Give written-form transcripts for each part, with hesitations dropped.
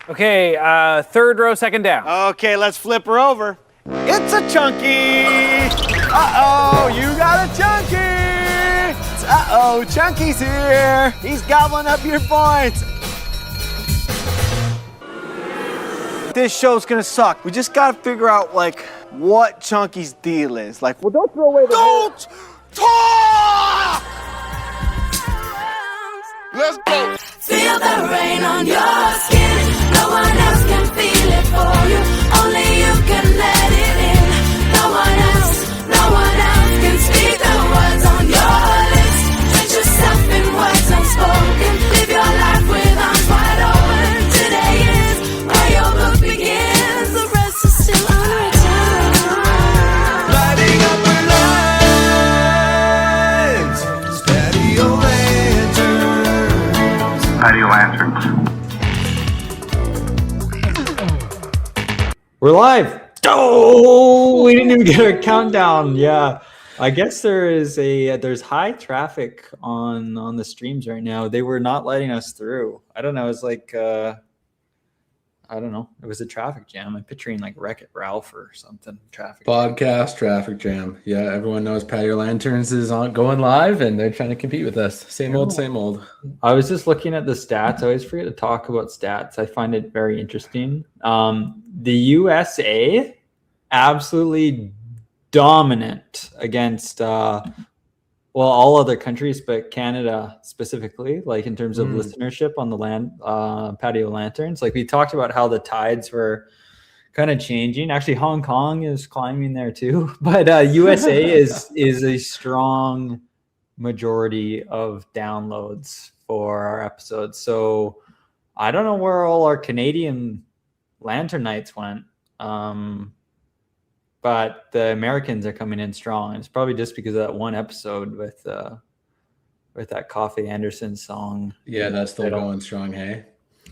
Okay, third row, second down. Okay, let's flip her over. It's a chunky. Uh-oh, you got a chunky. Uh-oh, Chunky's here. He's gobbling up your points. This show's gonna suck. We just gotta figure out, like, what Chunky's deal is. Like, well, don't throw away the... Don't talk! Let's go. Feel the rain on your skin. No one else can feel it for you. Only you can let it in. No one else can speak the words on your lips. Drench yourself in words unspoken. Live your life with arms wide open. Today is where your book begins. The rest is still unwritten. Lighting up our lives. Steady your lanterns. Patio lanterns. We're live. Oh, we didn't even get our countdown. Yeah, I guess there's high traffic on the streams right now. They were not letting us through. I don't know. It's like I don't know. It was a traffic jam. I'm picturing like Wreck-It Ralph or something. Traffic Podcast traffic jam. Yeah, everyone knows Patio Lanterns is on going live, and they're trying to compete with us. Same old, same old. I was just looking at the stats. I always forget to talk about stats. I find it very interesting. The USA absolutely dominant against all other countries, but Canada specifically, like in terms of listenership on the Patio Lanterns. Like we talked about how the tides were kind of changing. Actually, Hong Kong is climbing there too, but USA is a strong majority of downloads for our episodes. So I don't know where all our Canadian Lantern Nights went, but the Americans are coming in strong. And it's probably just because of that one episode with that Coffee Anderson song. Yeah, that's still going strong. Hey,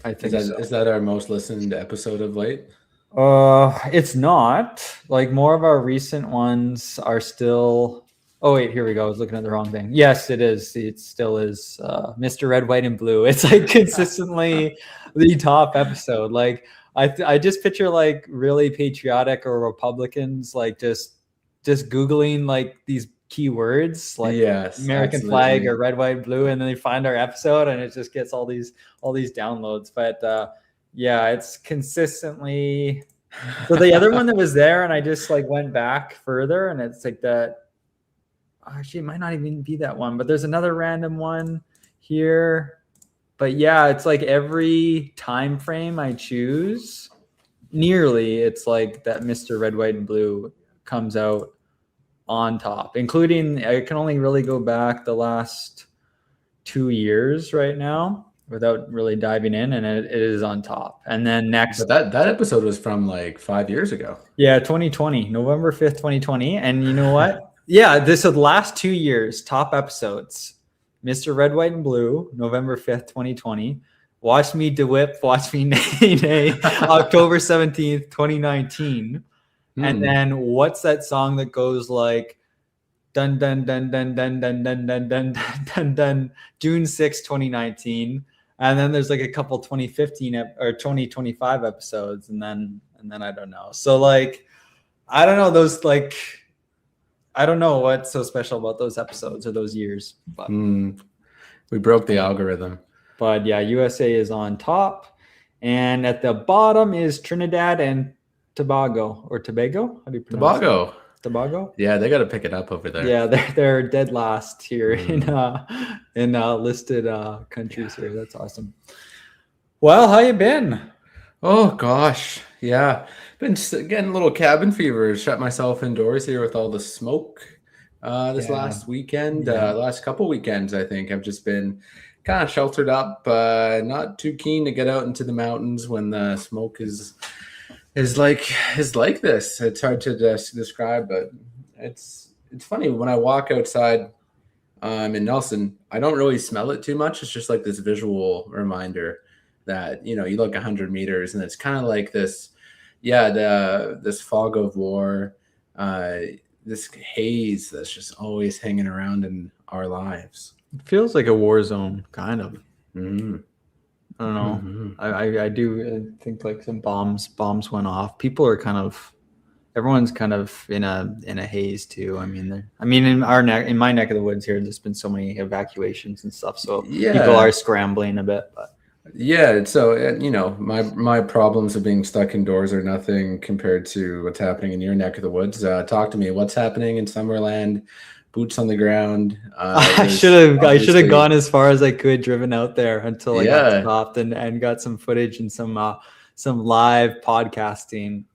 I think is that our most listened episode of late? It's not. Like more of our recent ones are still. Oh wait, here we go. I was looking at the wrong thing. Yes, it is. It still is. Mr. Red, White, and Blue. It's like consistently the top episode. Like I just picture like really patriotic or Republicans like just Googling like these keywords like American flag or red, white, blue, and then they find our episode and it just gets all these downloads. But yeah, it's consistently. So the other one that was there, and I just like went back further, and it's like that. Actually, it might not even be that one, but there's another random one here. But yeah, it's like every time frame I choose, nearly, it's like that Mr. Red, White, and Blue comes out on top, including I can only really go back the last 2 years right now without really diving in, and it is on top. And then next, but that episode was from like 5 years ago. Yeah, 2020, November 5th, 2020. And you know what? Yeah, this is the last 2 years top episodes. Mr. Red, White, and Blue, November 5th, 2020. Watch Me DeWhip, Watch Me Nay Nay, October 17th, 2019. And then what's that song that goes like dun dun dun dun dun dun dun dun dun dun dun June 6th, 2019. And then there's like a couple 2015 or 2025 episodes, and then I don't know. So like I don't know those like I don't know what's so special about those episodes or those years. But we broke the algorithm. But yeah, USA is on top. And at the bottom is Trinidad and Tobago or Tobago. How do you pronounce it? Tobago. Yeah, they got to pick it up over there. Yeah, they're dead last here in listed countries here. That's awesome. Well, how you been? Oh gosh, yeah, been getting a little cabin fever. Shut myself indoors here with all the smoke. This last weekend, last couple weekends, I think I've just been kind of sheltered up. Not too keen to get out into the mountains when the smoke is like this. It's hard to describe, but it's funny when I walk outside in Nelson. I don't really smell it too much. It's just like this visual reminder that you look 100 meters and it's kind of like this, this fog of war, this haze that's just always hanging around in our lives. It feels like a war zone, kind of. I don't know. I do think like some bombs went off. People are everyone's kind of in a haze too. I mean, in my neck of the woods here, there's been so many evacuations and stuff, so people are scrambling a bit. But yeah, so my problems of being stuck indoors are nothing compared to what's happening in your neck of the woods. Talk to me. What's happening in Summerland? Boots on the ground. I should have gone as far as I could, driven out there until I got stopped and got some footage and some live podcasting.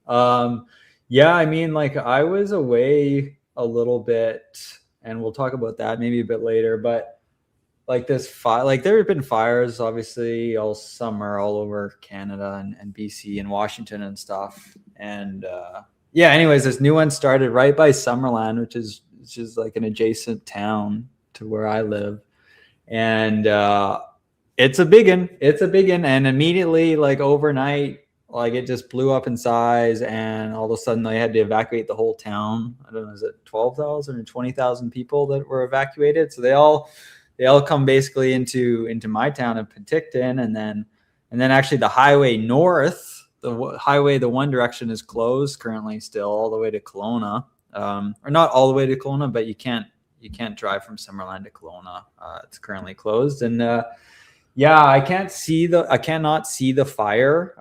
Yeah, I mean, like I was away a little bit, and we'll talk about that maybe a bit later. But like this fire, like there have been fires obviously all summer all over Canada and BC and Washington and stuff. And yeah, anyways, this new one started right by Summerland, which is like an adjacent town to where I live. And it's a big one. And immediately, like overnight, like it just blew up in size, and all of a sudden they had to evacuate the whole town. I don't know, is it 12,000 or 20,000 people that were evacuated? So they all come basically into my town of Penticton, and then actually the highway north, the one direction is closed currently still all the way to Kelowna. Or not all the way to Kelowna, but you can't drive from Summerland to Kelowna. It's currently closed, and yeah, I cannot see the fire.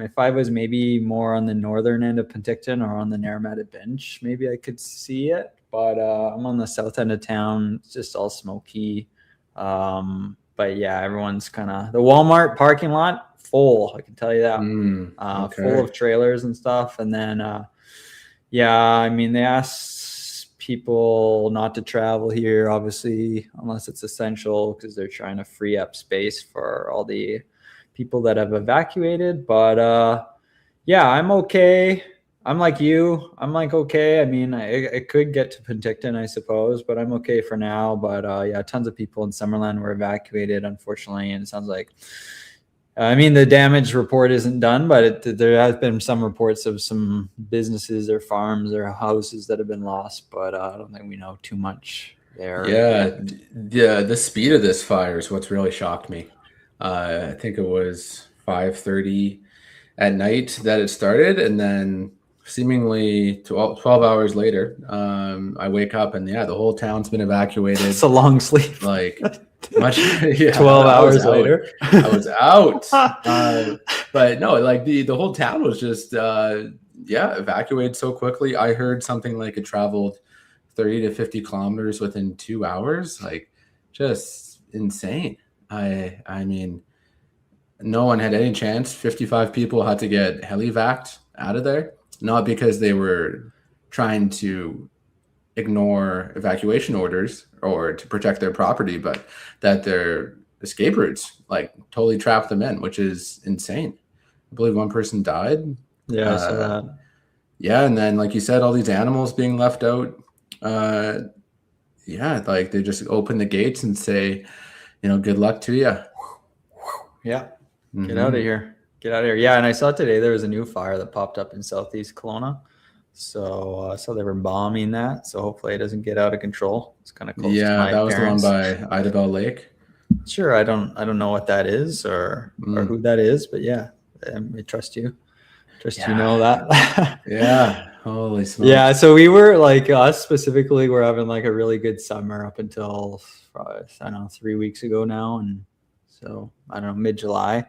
If I was maybe more on the northern end of Penticton or on the Naramata Bench, maybe I could see it. But I'm on the south end of town. It's just all smoky. But yeah, everyone's kind of the Walmart parking lot full. I can tell you that. Full of trailers and stuff. And then yeah, I mean, they asked people not to travel here, obviously, unless it's essential, because they're trying to free up space for all the people that have evacuated. But yeah, I'm okay. I'm like you. I'm like, okay. I mean, I could get to Penticton, I suppose, but I'm okay for now. But yeah, tons of people in Summerland were evacuated, unfortunately. And it sounds like, I mean, the damage report isn't done, but there has been some reports of some businesses or farms or houses that have been lost, but I don't think we know too much there. Yeah. The speed of this fire is what's really shocked me. I think it was 5:30 at night that it started, and then seemingly 12 hours later, I wake up and the whole town's been evacuated. It's a long sleep. Like much, yeah, 12 hours later. I was out. But no, like the whole town was just evacuated so quickly. I heard something like it traveled 30 to 50 kilometers within 2 hours. Like just insane. I mean, no one had any chance. 55 people had to get heli-vac'd out of there, not because they were trying to ignore evacuation orders or to protect their property, but that their escape routes like totally trapped them in, which is insane. I believe one person died. Yeah, I saw that. Yeah, and then like you said, all these animals being left out. Yeah, like they just open the gates and say, good luck to you. Yeah, get out of here. Get out of here. Yeah, and I saw today there was a new fire that popped up in southeast Kelowna. So they were bombing that. So hopefully it doesn't get out of control. It's kind of close to my that was parents. the one by Idabel Lake. Sure, I don't know what that is or who that is, but yeah, I trust you. You know that. Yeah. Holy smokes. Yeah, so we were like us specifically, we're having like a really good summer up until I don't know 3 weeks ago now, and so I don't know mid-July,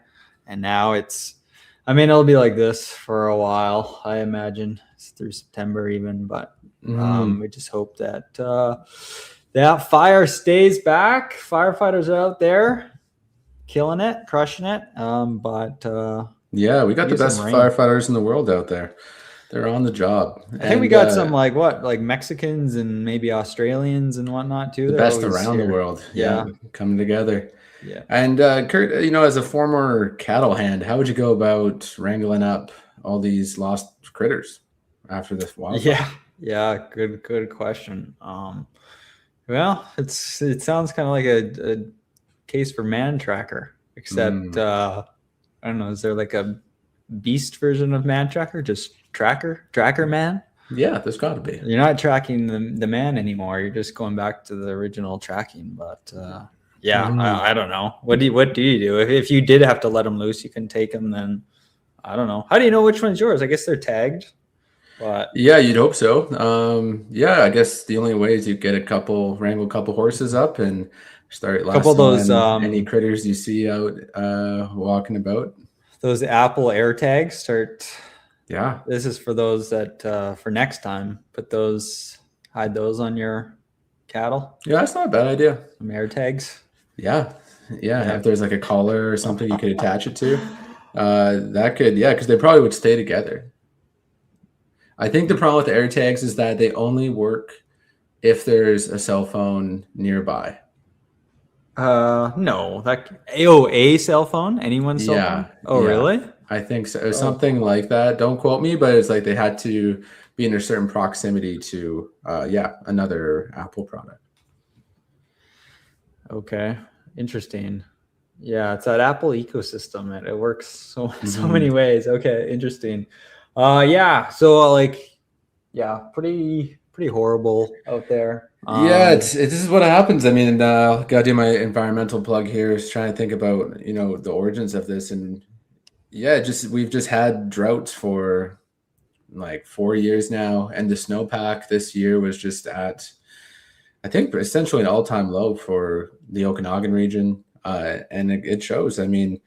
and now it'll be like this for a while, I imagine. It's through September even, but we just hope that that fire stays back. Firefighters are out there killing it, crushing it. Yeah, we got the best firefighters in the world out there. They're on the job. I think we got some like Mexicans and maybe Australians and whatnot too. The best around the world. Yeah, coming together. Yeah. And Kurt, as a former cattle hand, how would you go about wrangling up all these lost critters after this wildfire? Yeah, good question. Well, it sounds kind of like a case for man tracker, except I don't know, is there like a beast version of man tracker? Just tracker man? Yeah, there's got to be. You're not tracking the man anymore. You're just going back to the original tracking, but yeah, Mhm. I don't know. What do you do if you did have to let them loose? You can take them. Then I don't know. How do you know which one's yours? I guess they're tagged, but Yeah, you'd hope so. Yeah, I guess the only way is you get wrangle a couple horses up and start a couple of lassoing those any critters you see out walking about. those Apple Air tags start. Yeah, This is for those that for next time. Hide those on your cattle. yeah, that's not a bad idea. Some air tags. Yeah, yeah. If there's like a collar or something you could attach it to, that could, yeah, because they probably would stay together. I think the problem with the air tags is that they only work if there's a cell phone nearby. No, a cell phone, anyone's cell Yeah, phone. Oh, yeah. really? I think so. Something like that. Don't quote me, but it's like they had to be in a certain proximity to, another Apple product. Okay, interesting. Yeah, it's that Apple ecosystem, and it works so many ways. Okay, interesting. Yeah. So pretty horrible out there. Yeah, this is what happens. I mean, gotta do my environmental plug here. Is trying to think about the origins of this, and yeah, we've just had droughts for like 4 years now, and the snowpack this year was just at, I think, essentially an all-time low for the Okanagan region, and it shows. I mean,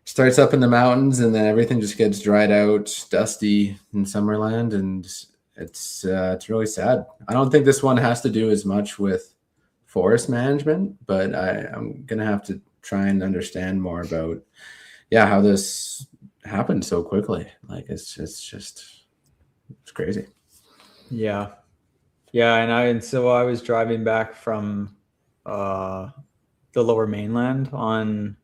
starts up in the mountains, and then everything just gets dried out, dusty in Summerland, and it's really sad. I don't think this one has to do as much with forest management, but I'm gonna have to try and understand more about how this happened so quickly. Like it's crazy. Yeah. And so I was driving back from the Lower Mainland on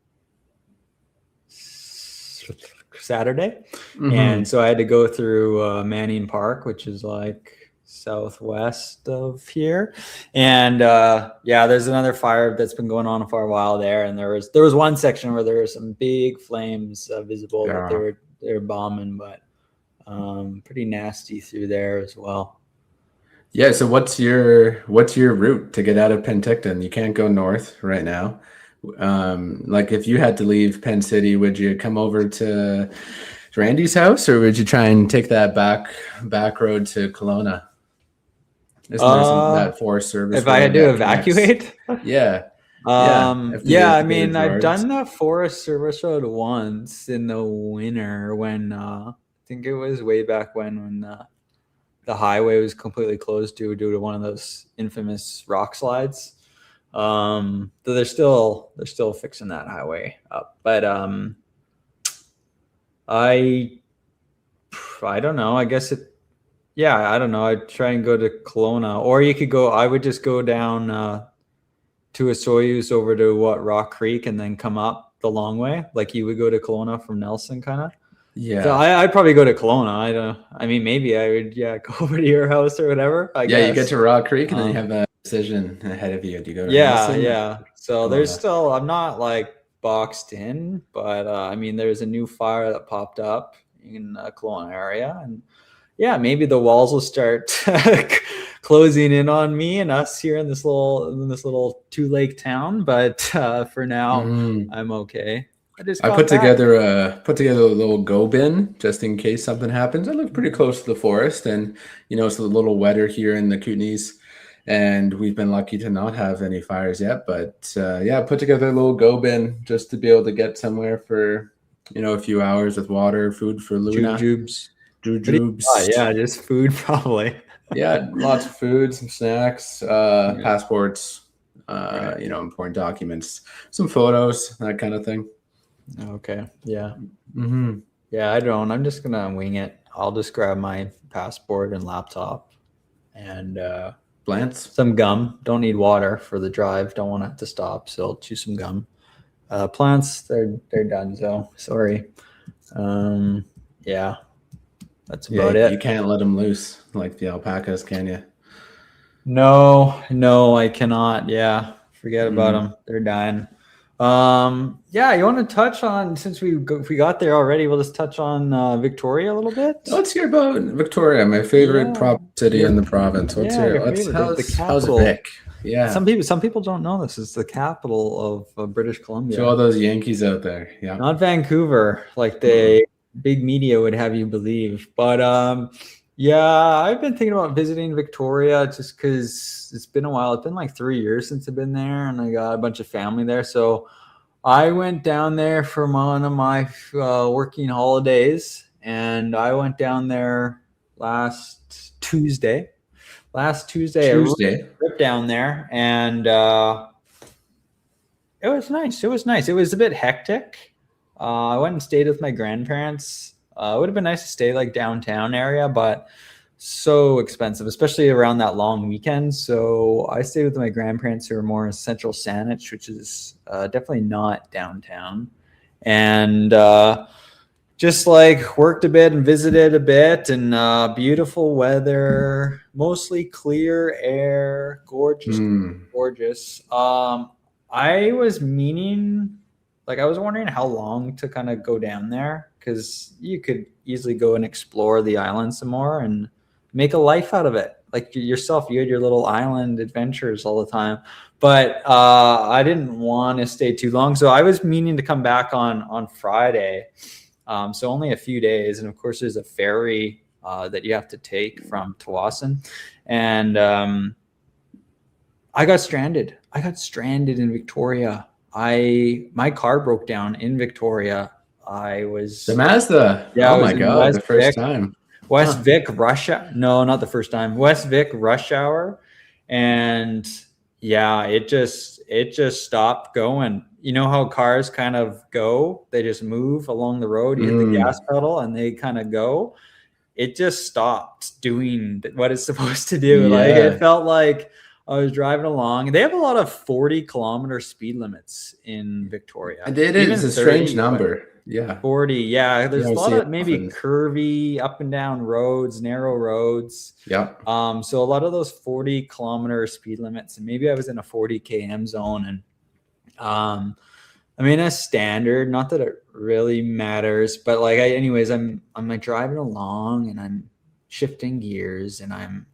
Saturday, and so I had to go through Manning Park, which is like southwest of here, and there's another fire that's been going on for a while there, and there was one section where there were some big flames visible that they were bombing, but pretty nasty through there as well. Yeah. So what's your route to get out of Penticton? You can't go north right now. Like if you had to leave Penn City, would you come over to Randy's house, or would you try and take that back road to Kelowna? Isn't there that Forest Service? If I had to evacuate? Yeah. I mean, I've done the Forest Service Road once in the winter when I think it was way back when the highway was completely closed due to one of those infamous rock slides. Though they're still fixing that highway up, but I don't know. I guess I don't know. I'd try and go to Kelowna, or you could go. I would just go down to a Soyuz over to Rock Creek, and then come up the long way, like you would go to Kelowna from Nelson, kind of. Yeah. So I'd probably go to Kelowna. I mean, maybe I would go over to your house or whatever. I guess. You get to Rock Creek, and then you have a decision ahead of you. Do you go to Nelson? Yeah. So there's still, I'm not like boxed in, but I mean, there's a new fire that popped up in Kelowna area, and maybe the walls will start closing in on me and us here in this little 2-lake town. But for now, I'm okay. I put together a little go bin just in case something happens. I live pretty close to the forest, and it's a little wetter here in the Kootenays, and we've been lucky to not have any fires yet. But put together a little go bin just to be able to get somewhere for a few hours with water, food for Luna. Jujubes. Just food probably. Lots of food, some snacks, passports, important documents, some photos, that kind of thing. Okay. Yeah. Mm-hmm. Yeah, I don't. I'm just gonna wing it. I'll just grab my passport and laptop, and plants, some gum. Don't need water for the drive. Don't want to have to stop, so I'll chew some gum. Plants, they're done. So sorry. That's about it. You can't let them loose like the alpacas, can you? No, I cannot. Yeah, forget about them. They're dying. You want to touch on, since we got there already, we'll just touch on Victoria a little bit. Let's hear about Victoria, my favorite prop city in the province. How's Vic? Yeah. Some people don't know this is the capital of British Columbia. To all those Yankees out there. Yeah. Not Vancouver, like the big media would have you believe. But yeah, I've been thinking about visiting Victoria just because it's been a while. It's been like 3 years since I've been there, and I got a bunch of family there. So I went down there for one of my working holidays, and I went down there last Tuesday. I ripped down there, and it was nice. It was a bit hectic. I went and stayed with my grandparents. It would have been nice to stay like downtown area, but so expensive, especially around that long weekend. So I stayed with my grandparents who are more in Central Saanich, which is definitely not downtown. And just like worked a bit and visited a bit, and beautiful weather, mostly clear air, gorgeous. I was wondering how long to kind of go down there, because you could easily go and explore the island some more and make a life out of it. Like yourself, you had your little island adventures all the time, but I didn't want to stay too long. So I was meaning to come back on Friday. So only a few days. And of course there's a ferry that you have to take from Tawasin. And I got stranded in Victoria. My car broke down in Victoria. I was the Mazda. Yeah, oh my god, the first time. West Vic rush hour. No, not the first time. West Vic rush hour. And yeah, it just stopped going. You know how cars kind of go? They just move along the road. You hit the gas pedal and they kind of go. It just stopped doing what it's supposed to do. Yeah. Like it felt like I was driving along. They have a lot of 40-kilometer speed limits in Victoria. It is a strange number. Yeah. 40. Yeah. There's a lot of maybe often. curvy up and down roads, narrow roads. Yep. So a lot of those 40-kilometer speed limits, and maybe I was in a 40 km zone, and I mean, a standard, not that it really matters, but like I'm like driving along and I'm shifting gears and I'm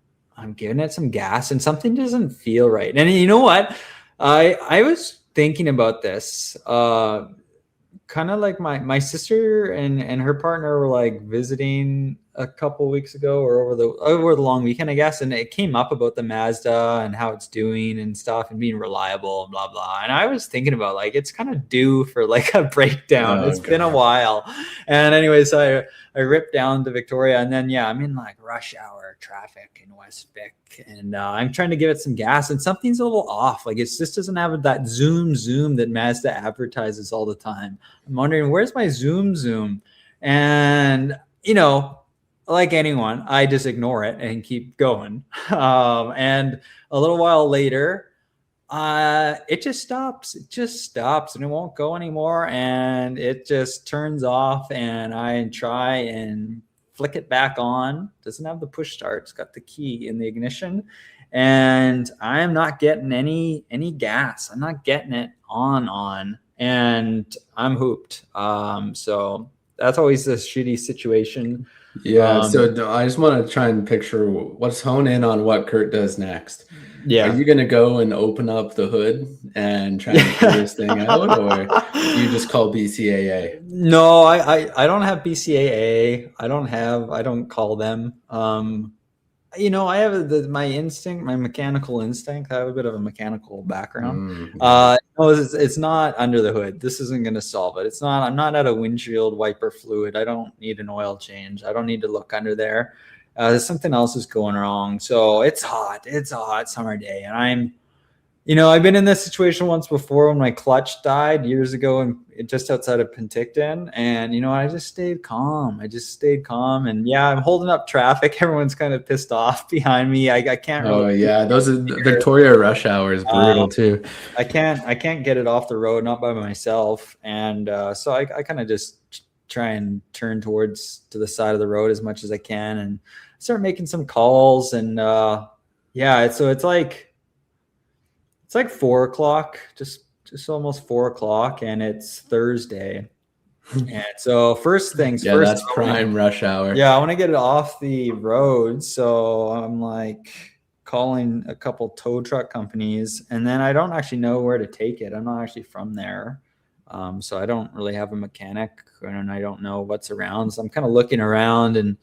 giving it some gas and something doesn't feel right. And you know what? I was thinking about this, kind of like my sister and her partner were like visiting a couple weeks ago or over the long weekend, I guess. And it came up about the Mazda and how it's doing and stuff and being reliable and blah, blah. And I was thinking about like, it's kind of due for like a breakdown. It's been a while. And anyways, I ripped down to Victoria, and then, I'm in like rush hour traffic in West Vic, and I'm trying to give it some gas, and something's a little off. Like it just doesn't have that zoom that Mazda advertises all the time. I'm wondering, where's my zoom? And, like anyone, I just ignore it and keep going. And a little while later, it just stops. And it won't go anymore. And it just turns off, and I try and flick it back on. Doesn't have the push start. It's got the key in the ignition. And I'm not getting any gas. I'm not getting it on. And I'm hooped. So that's always a shitty situation. Yeah, so I just want to try and picture, let's hone in on what Kurt does next. Yeah. Are you going to go and open up the hood and try and figure this thing out, or do you just call BCAA? No, I don't have BCAA. I don't call them. I have my instinct, my mechanical instinct. I have a bit of a mechanical background. No, it's not under the hood. This isn't going to solve it. I'm not at a windshield wiper fluid. I don't need an oil change. I don't need to look under there. There's something else is going wrong. So it's hot. It's a hot summer day. And I've been in this situation once before when my clutch died years ago and just outside of Penticton. And, I just stayed calm. And I'm holding up traffic. Everyone's kind of pissed off behind me. I can't really. Oh, yeah. Those are Victoria rush hours. Brutal, too. I can't get it off the road, not by myself. And so I kind of just try and turn to the side of the road as much as I can and start making some calls. And it's like 4:00, just almost 4:00, and it's Thursday. And so first things first. That's prime rush hour. Yeah, I want to get it off the road. So I'm like calling a couple tow truck companies, and then I don't actually know where to take it. I'm not actually from there. So I don't really have a mechanic, and I don't know what's around. So I'm kind of looking around, and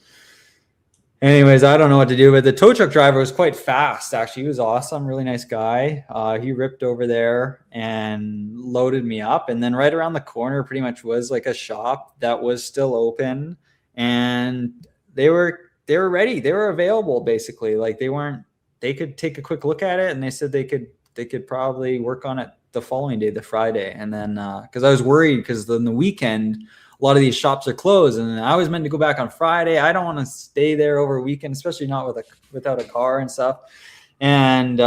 anyways, I don't know what to do. But the tow truck driver was quite fast. Actually, he was awesome, really nice guy. He ripped over there and loaded me up, and then right around the corner, pretty much was like a shop that was still open, and they were ready. They were available, basically. Like they could take a quick look at it, and they said they could probably work on it the following day, the Friday. And then because I was worried, because then the weekend a lot of these shops are closed, and I was meant to go back on Friday. I don't want to stay there over a weekend, especially not without a car and stuff. And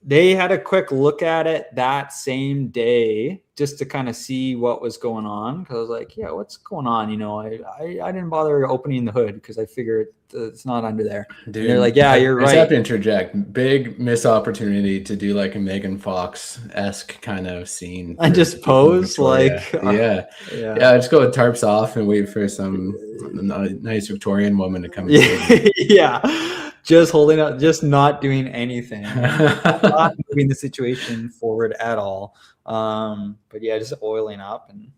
they had a quick look at it that same day just to kind of see what was going on, because I was like, yeah, what's going on? I didn't bother opening the hood because I figured it's not under there. Dude, and they're like, yeah, you're right. I just have to interject. Big miss opportunity to do like a Megan Fox-esque kind of scene. And just pose like yeah. Just go with tarps off and wait for some nice Victorian woman to come in. Yeah. Just holding up, just not doing anything, not moving the situation forward at all. But yeah, just oiling up, and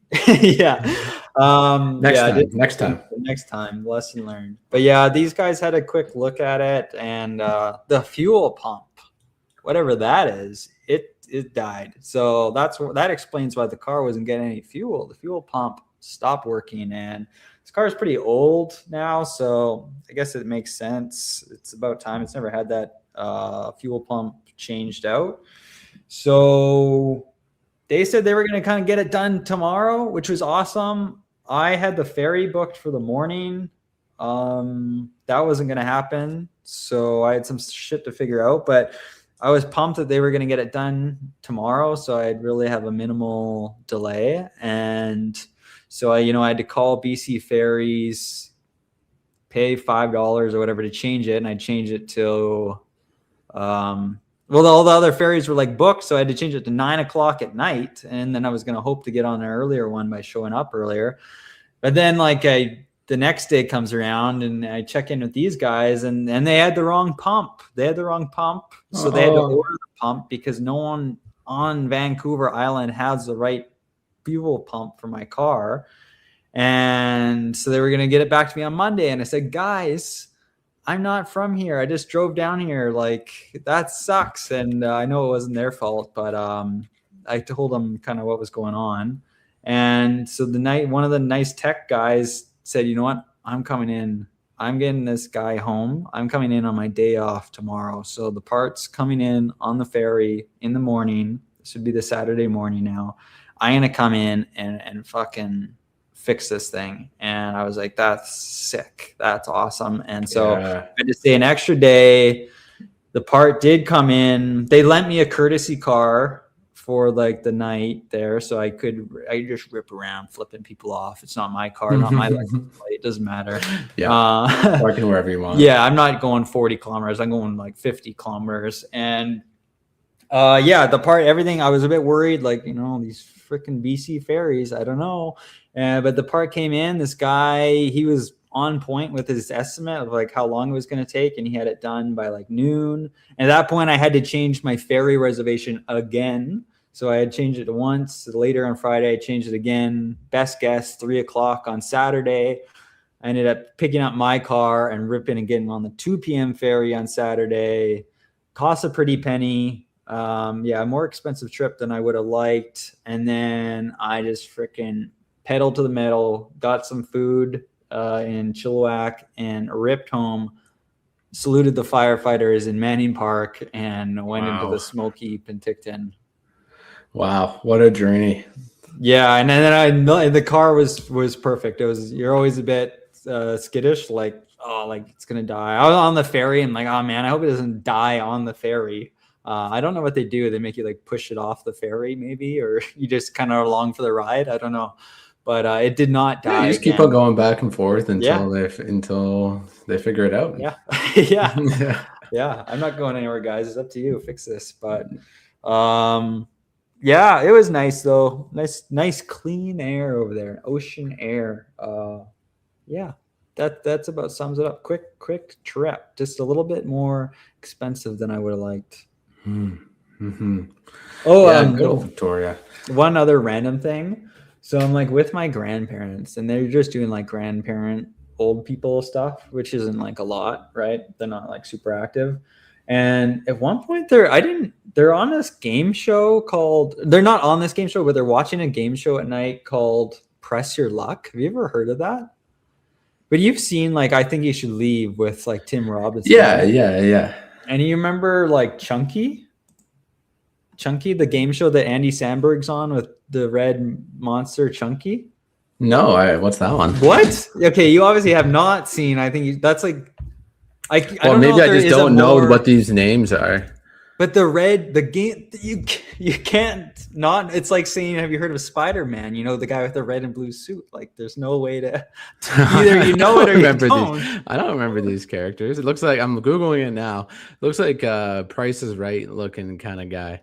next time, lesson learned. But yeah, these guys had a quick look at it, and the fuel pump, whatever that is, it died. So that explains why the car wasn't getting any fuel. The fuel pump stopped working, and this car is pretty old now, so I guess it makes sense. It's about time. It's never had that fuel pump changed out. So they said they were going to kind of get it done tomorrow, which was awesome. I had the ferry booked for the morning. That wasn't going to happen, so I had some shit to figure out, but I was pumped that they were going to get it done tomorrow, so I'd really have a minimal delay. And so I had to call BC Ferries, pay $5 or whatever to change it, and I changed it to, all the other ferries were like booked, so I had to change it to 9:00 at night, and then I was going to hope to get on an earlier one by showing up earlier. But then the next day comes around, and I check in with these guys, and they had the wrong pump. They had the wrong pump, so they had to order the pump because no one on Vancouver Island has the right fuel pump for my car. And so they were going to get it back to me on Monday, and I said, guys, I'm not from here. I just drove down here. Like, that sucks. And I know it wasn't their fault, but I told them kind of what was going on. And so one of the nice tech guys said, you know what, I'm coming in. I'm getting this guy home. I'm coming in on my day off tomorrow. So the part's coming in on the ferry in the morning. This would be the Saturday morning now. I'm going to come in and fucking fix this thing. And I was like, that's sick. That's awesome. And so I had to stay an extra day. The part did come in. They lent me a courtesy car for like the night there. So I just rip around flipping people off. It's not my car, not my license plate. It doesn't matter. Yeah. Parking wherever you want. Yeah. I'm not going 40 kilometers. I'm going like 50 kilometers. And the part, everything, I was a bit worried, like, these freaking BC ferries, I don't know. But the part came in, this guy, he was on point with his estimate of like how long it was going to take, and he had it done by like noon. And at that point I had to change my ferry reservation again. So I had changed it once. Later on Friday, I changed it again. Best guess, 3:00 on Saturday. I ended up picking up my car and ripping and getting on the 2 p.m. ferry on Saturday. Cost a pretty penny. A more expensive trip than I would have liked. And then I just freaking pedaled to the metal, got some food in Chilliwack, and ripped home, saluted the firefighters in Manning Park, and went into the smoky Penticton. Wow, what a journey. Yeah, and then the car was perfect. You're always a bit skittish, like it's gonna die. I was on the ferry and like, oh man, I hope it doesn't die on the ferry. I don't know what they do. They make you like push it off the ferry maybe, or you just kind of along for the ride. I don't know, but it did not die. You just keep on going back and forth until they figure it out. Yeah. Yeah. I'm not going anywhere, guys. It's up to you. Fix this. But it was nice though. Nice clean air over there. Ocean air. that's about sums it up. Quick trip, just a little bit more expensive than I would have liked. Mm-hmm. Oh, Yeah, good old Victoria. one other random thing. So I'm like with my grandparents, and they're just doing like grandparent old people stuff, which isn't like a lot, right? They're not like super active. And at one point they're on this game show called, they're not on this game show, but they're watching a game show at night called Press Your Luck. Have you ever heard of that? But you've seen like I Think You Should Leave with like Tim Robinson. Yeah, right? yeah. And you remember like Chunky, the game show that Andy Samberg's on with the red monster Chunky? No, what's that one? What? Okay, you obviously have not seen. I think that's like I Well, don't know maybe if I there just is a don't know more- what these names are. But the game you can't not. It's like saying, have you heard of Spider-Man? You know, the guy with the red and blue suit. Like, there's no way to either you know it or you don't. I don't remember these characters. It looks like I'm googling it now. Looks like Price is Right looking kind of guy.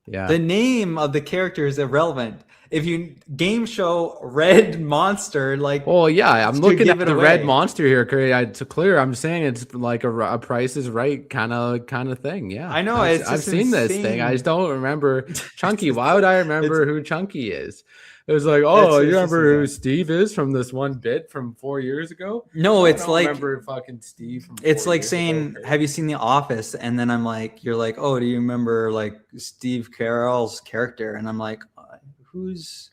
Yeah. The name of the character is irrelevant. If you game show red monster, like, Well, yeah, I'm to looking give at it the away. red monster here. To clear, I'm saying it's like a Price is Right kind of thing. Yeah, I know, I've it's I've just seen this insane. thing. I just don't remember Chunky. Why would I remember who Chunky is? It was like, oh, It's you just remember who insane. Steve is from this one bit from 4 years ago? no, I it's don't like remember fucking Steve. From it's 4 like years saying, ago. have you seen The Office? And then I'm like, you're like, oh, do you remember like Steve Carell's character? And I'm like, who's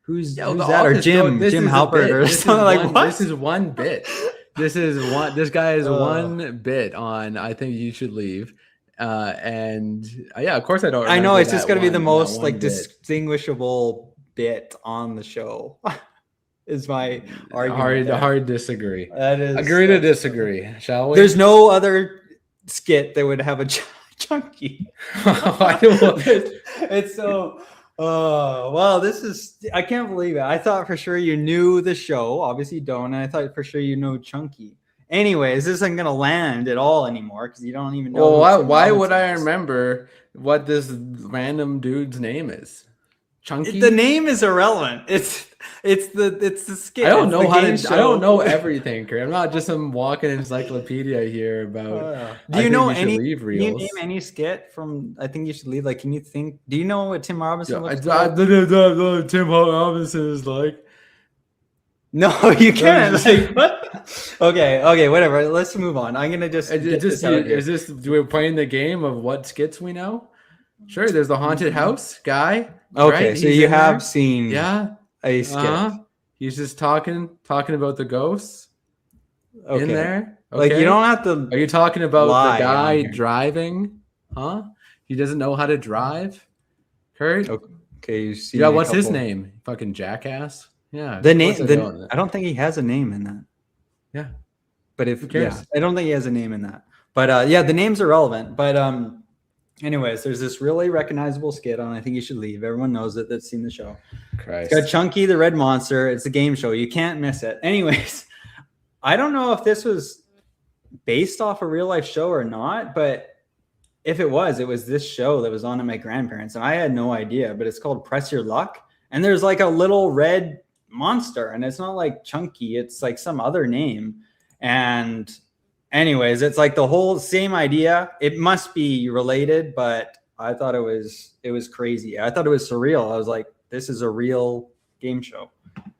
Yo, The that? Or Office, no, this Jim is a Halpert bit. or This is something like one- what? This is one bit. This guy is Oh. one bit on I Think You Should Leave. And yeah, of course I don't. I know remember it's just that gonna be the one- that most one like bit. distinguishable bit on the show. Is my argument. there. Hard disagree. That is Agree to disagree, shall we? There's no other skit that would have a chunky. I don't- It's so. Oh well, this is. I can't believe it. I thought for sure you knew the show. Obviously, you don't. And I thought for sure you know Chunky. Anyways, this isn't gonna land at all anymore because you don't even know. Well, who Tim why would Robinson I is. remember what this random dude's name is? Chunky. The name is irrelevant. It's the skit. I don't It's know the how game to. show. I don't know everything, Kurt. I'm not just some walking encyclopedia here about. Do you know Should any? Leave Can you reels. name any skit from? I Think You Should Leave. Like, can you think? Do you know what Tim Robinson Yeah, looks like? Tim Robinson is like. No, you can't. just- Like, what? Okay, whatever. Let's move on. I'm gonna just. get this out here. Is this we're playing the game of what skits we know? Sure, there's the haunted house guy. Okay, right? so He's you in have there. seen Yeah. a skit. He's just talking about the ghosts Okay. in there. Like, Okay. you don't have to. Are you talking about lie the on guy here. driving? Huh? He doesn't know how to drive. Kurt. Okay, you see. Yeah. What's his name? Fucking jackass. Yeah. The of name. course I know that. I don't think he has a name in that. Yeah. But if Who cares? yeah, I don't think he has a name in that. But yeah, the names are relevant. But anyways, there's this really recognizable skit on I Think You Should Leave. Everyone knows it that's seen the show. Christ. It's got Chunky the red monster. It's a game show. You can't miss it. Anyways, I don't know if this was based off a real life show or not, but if it was this show that was on at my grandparents, and I had no idea. But it's called Press Your Luck, and there's like a little red monster, and it's not like Chunky. It's like some other name. And anyways, it's like the whole same idea. It must be related, but I thought it was crazy. I thought it was surreal. I was like, this is a real game show.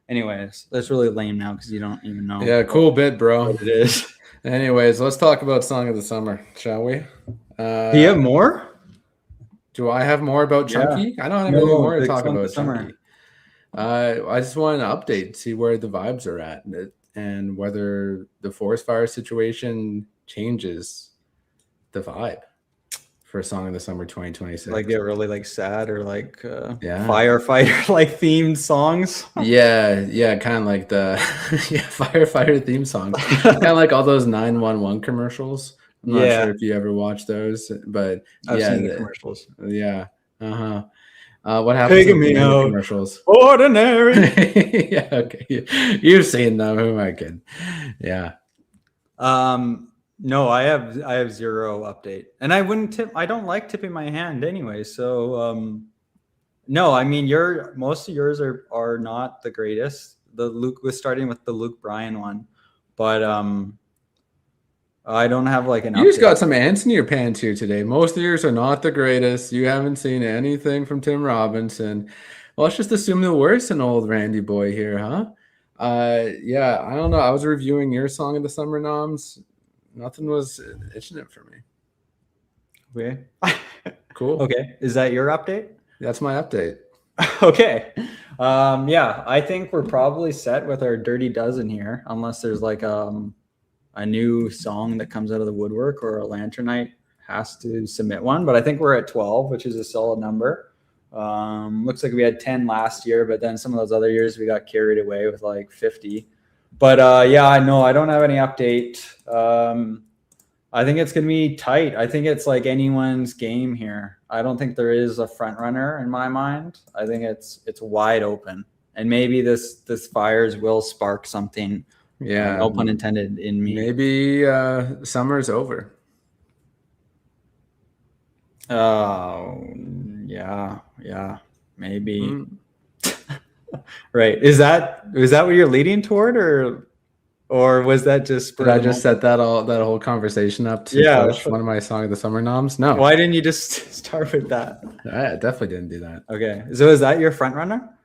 Anyways, that's really lame now because you don't even know. Yeah. Cool bit, bro. what it is. Anyways, let's talk about Song of the Summer, shall we? Do you have more? Do I have more about Yeah. Chunky? I don't have No, any more to the talk Song of about the Summer. Chunky. I just wanted an update, see where the vibes are at, and whether the forest fire situation changes the vibe for Song of the Summer 2026. Like get really like sad or like Yeah. firefighter like themed songs. yeah, kind of like the firefighter theme song, kind of like all those 911 commercials. I'm not Yeah. sure if you ever watched those, but I've yeah, seen the commercials. yeah, what happens Taking in me the out. commercials? Ordinary. Yeah, okay. You've seen them. Who am I kidding? Yeah. No, I have zero update. And I wouldn't tip. I don't like tipping my hand anyway. So no, I mean most of yours are not the greatest. The Luke was starting with the Luke Bryan one but I don't have like an You just update. got some ants in your pants here today. Most of yours are not the greatest. You haven't seen anything from Tim Robinson. Well, let's just assume the worst in old Randy boy here, huh? Yeah, I don't know. I was reviewing your song of the summer noms. Nothing was itching it for me. Okay. Cool. Okay. Is that your update? That's my update. Okay. Yeah, I think we're probably set with our dirty dozen here, unless there's like a new song that comes out of the woodwork or a Lanternite has to submit one. But I think we're at 12, which is a solid number. Looks like we had 10 last year, but then some of those other years we got carried away with like 50. But yeah, I know I don't have any update. I think it's going to be tight. I think it's like anyone's game here. I don't think there is a front runner in my mind. I think it's wide open, and maybe this fires will spark something. Yeah. No pun intended in me. Maybe summer's over. Oh, yeah, maybe. Right. Is that what you're leading toward, or was that just? Did I just set that whole conversation up to push one of my song of the summer noms? No. Why didn't you just start with that? I definitely didn't do that. Okay. So is that your front runner?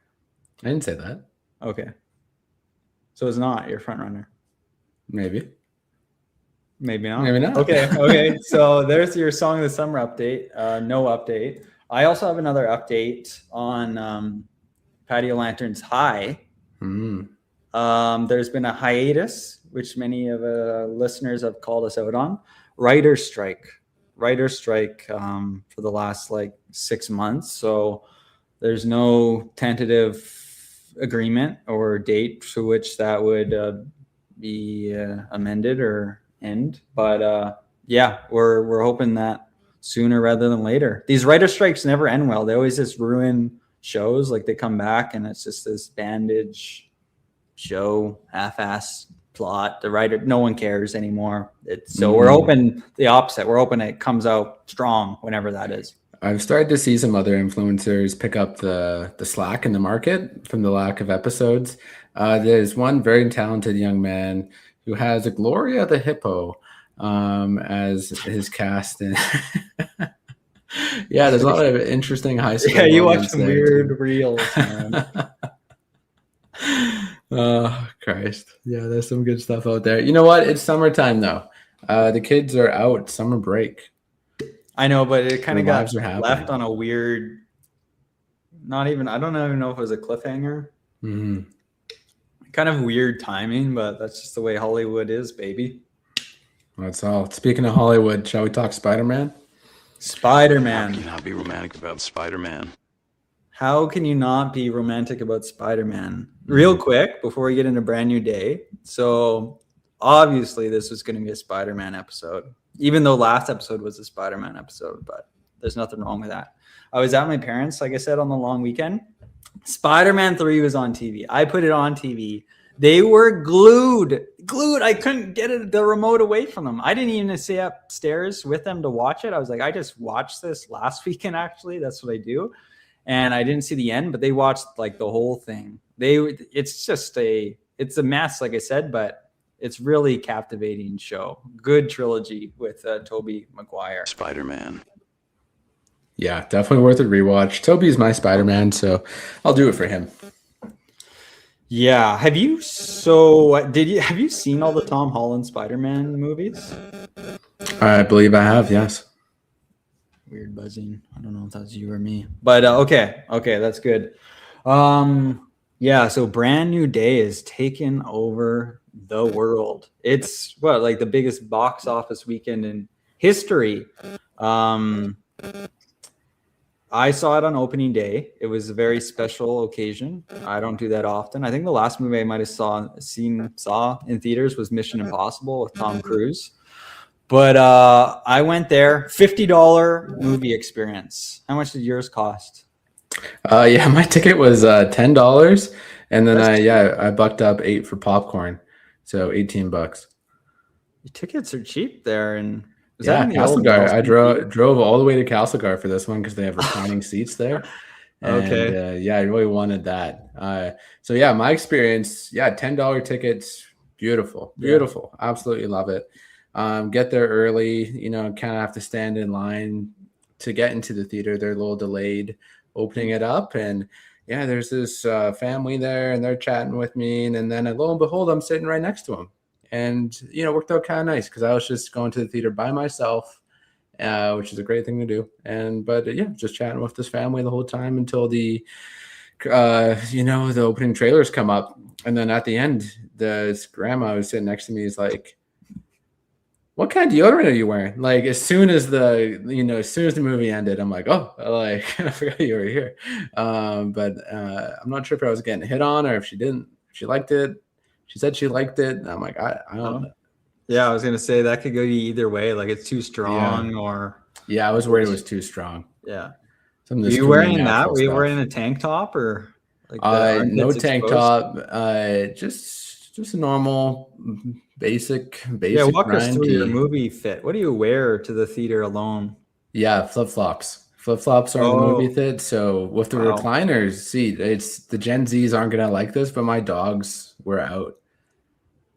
I didn't say that. Okay. So it's not your front runner. Maybe. Maybe not. Maybe not. Okay. So there's your song of the summer update. No update. I also have another update on Patio Lanterns High. There's been a hiatus, which many of listeners have called us out on. Writer's strike for the last like 6 months. So there's no tentative agreement or date to which that would be amended or end. But yeah, we're hoping that sooner rather than later. These writer strikes never end well. They always just ruin shows. Like they come back and it's just this bandage show, half-ass plot. The writer, no one cares anymore. We're hoping the opposite. We're hoping it comes out strong whenever that is. I've started to see some other influencers pick up the slack in the market from the lack of episodes. There's one very talented young man who has a Gloria the Hippo as his cast. And yeah, there's a lot of interesting high school. Yeah, you watch some weird reels, man. Oh, Christ. Yeah, there's some good stuff out there. You know what? It's summertime, though. The kids are out, summer break. I know, but it kind of got happening. left on a weird, I don't even know if it was a cliffhanger. Mm-hmm. Kind of weird timing, but that's just the way Hollywood is, baby. That's all. Speaking of Hollywood, shall we talk Spider-Man? Spider-Man. How can you not be romantic about Spider-Man? How can you not be romantic about Spider-Man? Real quick, before we get into Brand New Day. So obviously this was going to be a Spider-Man episode, even though last episode was a Spider-Man episode, but there's nothing wrong with that. I was at my parents', like I said, on the long weekend. Spider-Man 3 was on TV. I put it on TV. They were glued. I couldn't get the remote away from them. I didn't even stay upstairs with them to watch it. I was like, I just watched this last weekend, actually. That's what I do. And I didn't see the end, but they watched like the whole thing. It's a mess, like I said, but it's really captivating show. Good trilogy with Tobey Maguire. Spider-Man. Yeah, definitely worth a rewatch. Toby's my Spider-Man, so I'll do it for him. Yeah. Have you seen all the Tom Holland Spider-Man movies? I believe I have, yes. Weird buzzing. I don't know if that's you or me, but okay, that's good. Yeah, so Brand New Day is taking over the world. It's like the biggest box office weekend in history. I saw it on opening day. It was a very special occasion. I don't do that often. I think the last movie I might have saw in theaters was Mission Impossible with Tom Cruise. But I went there, $50 movie experience. How much did yours cost? Yeah, my ticket was $10, and then I bucked up $8 for popcorn, so $18. Your tickets are cheap there, and Castlegar. I drove all the way to Castlegar for this one because they have reclining seats there. And, okay. I really wanted that. So yeah, my experience, $10 tickets, Beautiful. Absolutely love it. Get there early, kind of have to stand in line to get into the theater. They're a little delayed opening it up. And yeah, there's this family there and they're chatting with me. And then lo and behold, I'm sitting right next to them. And, worked out kind of nice because I was just going to the theater by myself, which is a great thing to do. But just chatting with this family the whole time until the opening trailers come up. And then at the end, this grandma who's sitting next to me is like, what kind of deodorant are you wearing? Like as soon as the movie ended, I'm like, oh, like I forgot you were here. But I'm not sure if I was getting hit on or if she didn't. If she liked it. She said she liked it. And I'm like, I don't know. Yeah, I was gonna say that could go either way. Like it's too strong or. Yeah, I was worried it was too strong. Yeah. Were you wearing that? Were you wearing a tank top or? Like no tank top. Just a normal. Basic. Yeah, walk us through your movie fit. What do you wear to the theater alone? Yeah, flip-flops. Flip-flops are the movie fit. So with the recliners, see, it's the Gen Zs aren't gonna like this, but my dogs were out.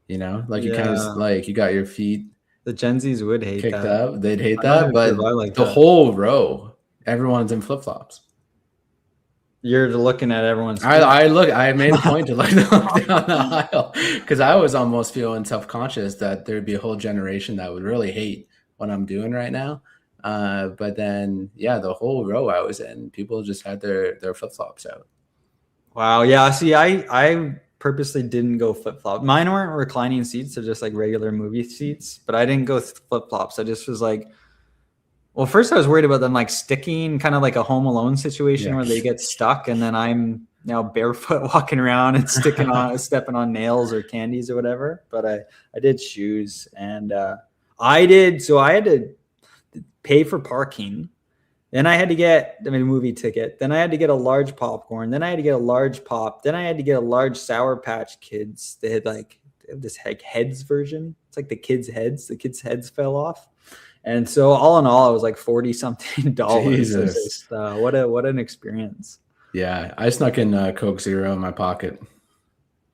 You kind of like you got your feet. The Gen Zs would hate kicked that. Up. They'd hate that, but the whole row, everyone's in flip-flops. You're looking at everyone's. I made a point to look down the aisle because I was almost feeling self-conscious that there'd be a whole generation that would really hate what I'm doing right now. But then, the whole row I was in, people just had their flip-flops out. Wow. Yeah. See, I purposely didn't go flip-flop. Mine weren't reclining seats. They're just like regular movie seats, but I didn't go flip-flops. I just was like, well, first I was worried about them like sticking, kind of like a Home Alone situation where they get stuck, and then I'm now barefoot walking around and stepping on nails or candies or whatever. But I did shoes, and I had to pay for parking. Then I had to get a movie ticket. Then I had to get a large popcorn. Then I had to get a large pop. Then I had to get a large Sour Patch Kids. They had this heads version. It's like the kids' heads. The kids' heads fell off. And so all in all, it was like $40-something. Jesus. What an experience. Yeah. I snuck in Coke Zero in my pocket.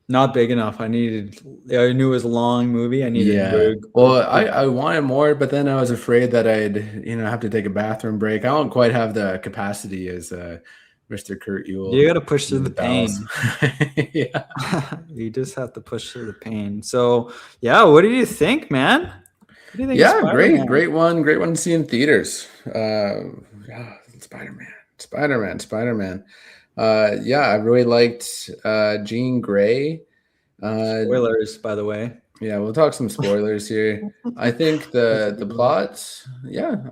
Not big enough. I knew it was a long movie. I needed Well, I wanted more, but then I was afraid that I'd, have to take a bathroom break. I don't quite have the capacity as Mr. Kurt Ewell. You got to push through the pain. Yeah. You just have to push through the pain. So, what do you think, man? What do you think? Yeah, great one to see in theaters. Spider-Man. I really liked Jean Grey. Spoilers, by the way. Yeah, we'll talk some spoilers here. I think the plot,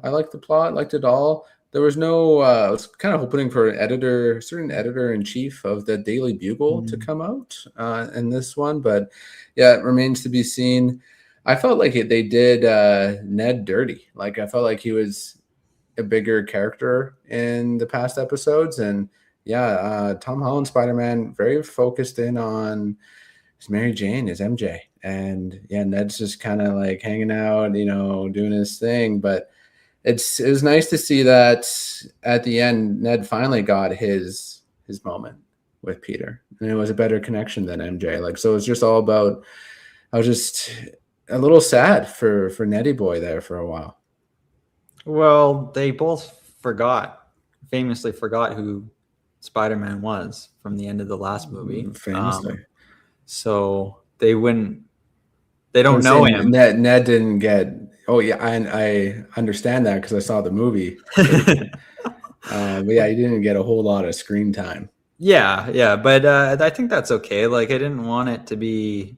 I liked the plot, liked it all. There was no, I was kind of hoping for a certain editor-in-chief of the Daily Bugle to come out in this one, but it remains to be seen. I felt like they did Ned dirty. Like I felt like he was a bigger character in the past episodes, and Tom Holland Spider-Man very focused in on his Mary Jane, his MJ, and Ned's just kind of like hanging out, doing his thing. But it was nice to see that at the end, Ned finally got his moment with Peter, and it was a better connection than MJ. So it's just all about. I was just a little sad for Nettie Boy there for a while. Well, they both famously forgot who Spider-Man was from the end of the last movie. Famously. So they don't know him. Ned didn't get, I understand that because I saw the movie. But he didn't get a whole lot of screen time. Yeah, but I think that's okay. Like I didn't want it to be,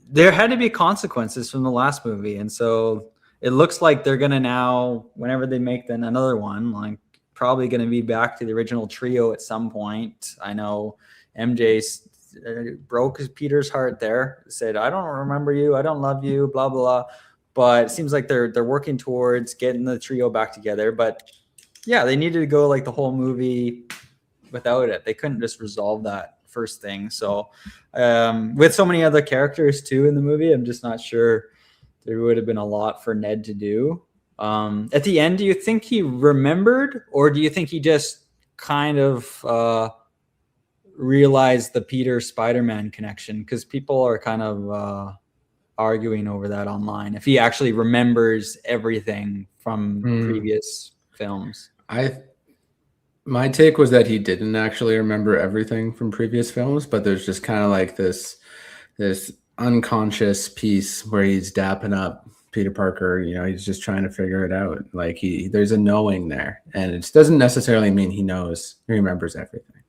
there had to be consequences from the last movie. And so it looks like they're going to now, whenever they make another one, like probably going to be back to the original trio at some point. I know MJ broke Peter's heart there, said, I don't remember you. I don't love you, blah, blah. But it seems like they're working towards getting the trio back together. But they needed to go like the whole movie without it. They couldn't just resolve that first thing. So with so many other characters too in the movie, I'm just not sure there would have been a lot for Ned to do. At the end, do you think he remembered, or do you think he just kind of realize the Peter Spider-Man connection, because people are kind of arguing over that online. If he actually remembers everything from previous films. My take was that he didn't actually remember everything from previous films, but there's just kind of like this unconscious piece where he's dapping up Peter Parker. You know, he's just trying to figure it out. Like there's a knowing there, and it doesn't necessarily mean he remembers everything.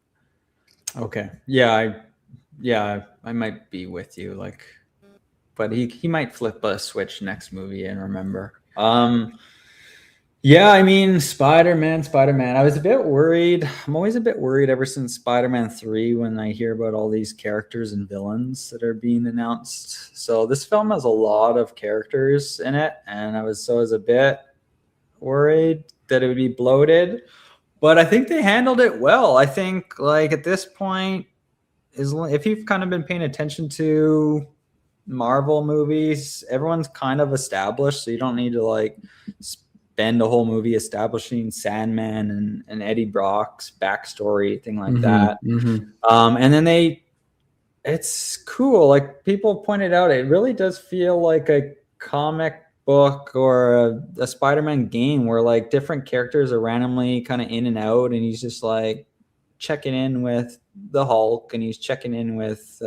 Okay. Yeah, I might be with you. Like, but he might flip a switch next movie and remember. Yeah, I mean, Spider-Man. I was a bit worried. I'm always a bit worried ever since Spider-Man 3 when I hear about all these characters and villains that are being announced. So this film has a lot of characters in it, and I was a bit worried that it would be bloated. But I think they handled it well. I think, like, at this point, if you've kind of been paying attention to Marvel movies, everyone's kind of established, so you don't need to like spend a whole movie establishing Sandman and Eddie Brock's backstory, thing like that. And then it's cool. Like people pointed out, it really does feel like a comic book or a Spider-Man game where like different characters are randomly kind of in and out, and he's just like checking in with the Hulk, and he's checking in with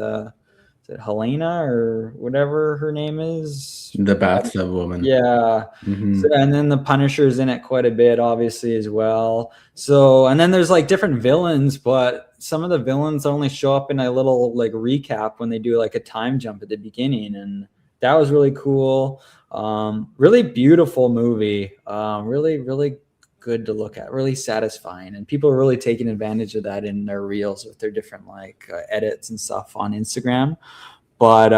is it Helena or whatever her name is? The bathtub woman. Yeah. So, and then the Punisher's in it quite a bit, obviously, as well. So, and then there's like different villains, but some of the villains only show up in a little like recap when they do like a time jump at the beginning. And that was really cool. Really beautiful movie. Really, really good to look at, really satisfying, and people are really taking advantage of that in their reels with their different like edits and stuff on Instagram. But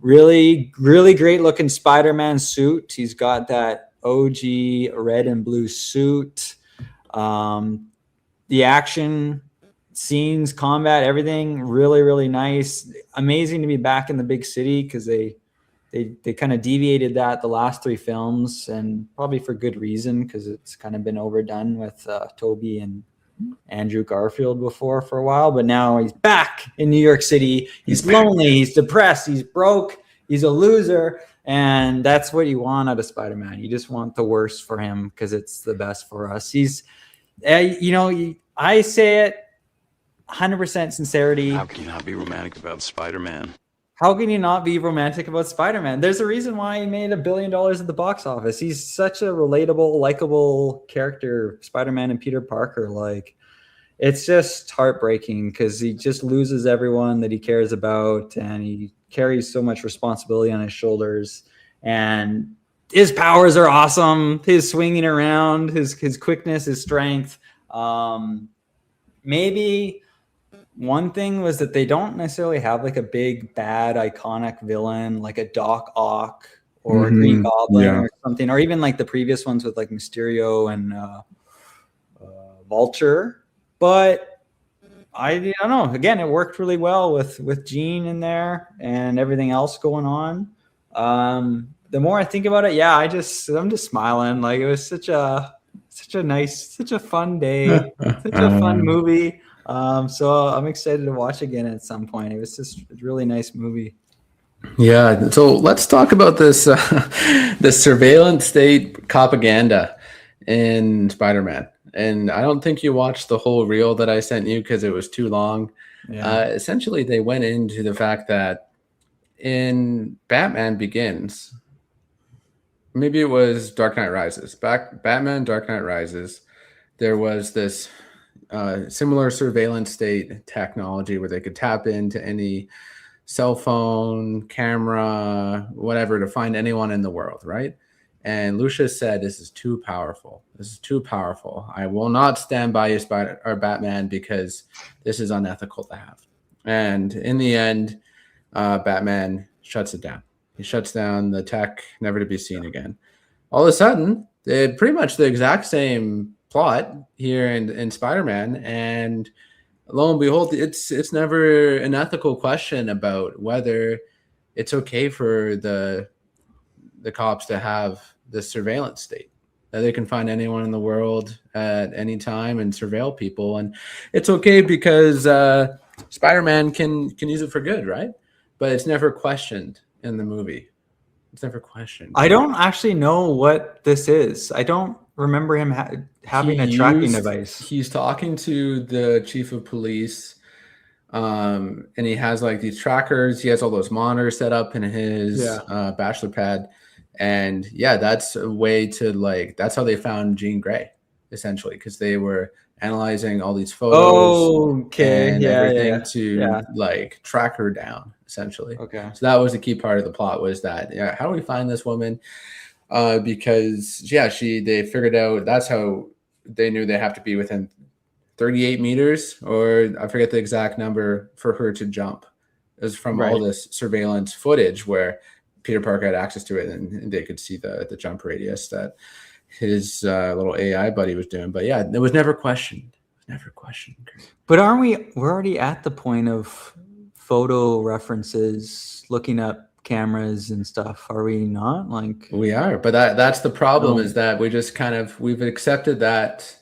really, really great looking Spider-Man suit. He's got that OG red and blue suit. The action scenes, combat, everything really, really nice. Amazing to be back in the big city, because they kind of deviated that the last three films, and probably for good reason, because it's kind of been overdone with Toby and Andrew Garfield before for a while. But now he's back in New York City. He's lonely. He's depressed. He's broke. He's a loser. And that's what you want out of Spider-Man. You just want the worst for him, because it's the best for us. He's, I say it 100% sincerity. How can you not be romantic about Spider-Man? How can you not be romantic about Spider-Man? There's a reason why he made $1 billion at the box office. He's such a relatable, likable character, Spider-Man and Peter Parker. Like, it's just heartbreaking, because he just loses everyone that he cares about, and he carries so much responsibility on his shoulders. And his powers are awesome. His swinging around, his quickness, his strength. Maybe one thing was that they don't necessarily have like a big, bad, iconic villain like a Doc Ock or a Green Goblin or something, or even like the previous ones with like Mysterio and Vulture. But I don't know. Again, it worked really well with Jean in there and everything else going on. The more I think about it, I'm just smiling. Like, it was such a nice, such a fun day, such a fun movie. So I'm excited to watch again at some point. It was just a really nice movie. Yeah. So let's talk about this, the surveillance state propaganda in Spider-Man. And I don't think you watched the whole reel that I sent you because it was too long. Yeah. Essentially, they went into the fact that in Batman Begins, maybe it was Dark Knight Rises, Batman Dark Knight Rises, there was this similar surveillance state technology where they could tap into any cell phone, camera, whatever, to find anyone in the world, right? And Lucius said, "This is too powerful. This is too powerful. I will not stand by you, Batman, because this is unethical to have." And in the end, Batman shuts it down. He shuts down the tech, never to be seen again. All of a sudden, pretty much the exact same plot here in Spider-Man, and lo and behold, it's never an ethical question about whether it's okay for the cops to have the surveillance state. that they can find anyone in the world at any time and surveil people. And it's okay because Spider-Man can use it for good, right? But it's never questioned in the movie. It's never questioned. I don't actually know what this is. I don't remember him having a tracking device. He's talking to the chief of police, and he has like these trackers. He has all those monitors set up in his bachelor pad, and that's a way to like. That's how they found Jean Grey, essentially, because they were analyzing all these photos and everything to like track her down, essentially. Okay. So that was the key part of the plot, was that how do we find this woman? Because they figured out that's how they knew they have to be within 38 meters, or I forget the exact number, for her to jump. It was from all this surveillance footage where Peter Parker had access to it, and they could see the jump radius that his little AI buddy was doing. But it was never questioned. But aren't we're already at the point of photo references, looking up cameras and stuff, are we not? Like, we are, but that's the problem, is that we just we've accepted that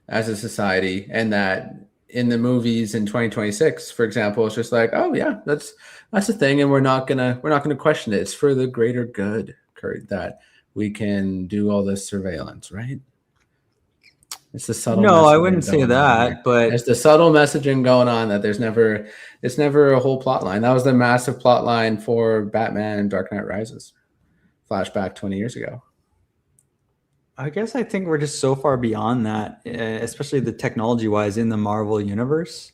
as a society, and that in the movies in 2026, for example, it's just like, oh yeah, that's a thing, and we're not gonna question it. It's for the greater good, Kurt, that we can do all this surveillance, right? It's the subtle. No, I wouldn't say that, but it's the subtle messaging going on that it's never a whole plot line. That was the massive plot line for Batman and Dark Knight Rises. Flashback 20 years ago. I guess I think we're just so far beyond that, especially the technology-wise in the Marvel universe.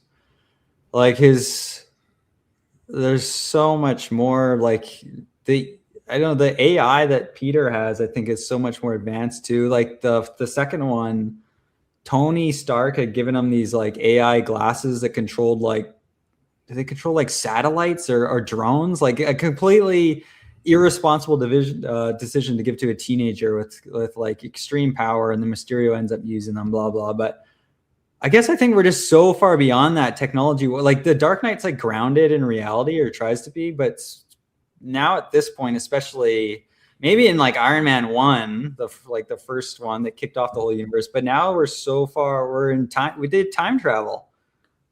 Like there's so much more. Like the AI that Peter has, I think, is so much more advanced too. Like the second one, Tony Stark had given him these like AI glasses that controlled like satellites or drones, like a completely irresponsible decision to give to a teenager with like extreme power, and the Mysterio ends up using them, blah blah. But I guess I think we're just so far beyond that technology. Like the Dark Knight's like grounded in reality, or tries to be, but now at this point, especially maybe in like Iron Man 1, the first one that kicked off the whole universe, but now we're in time. We did time travel.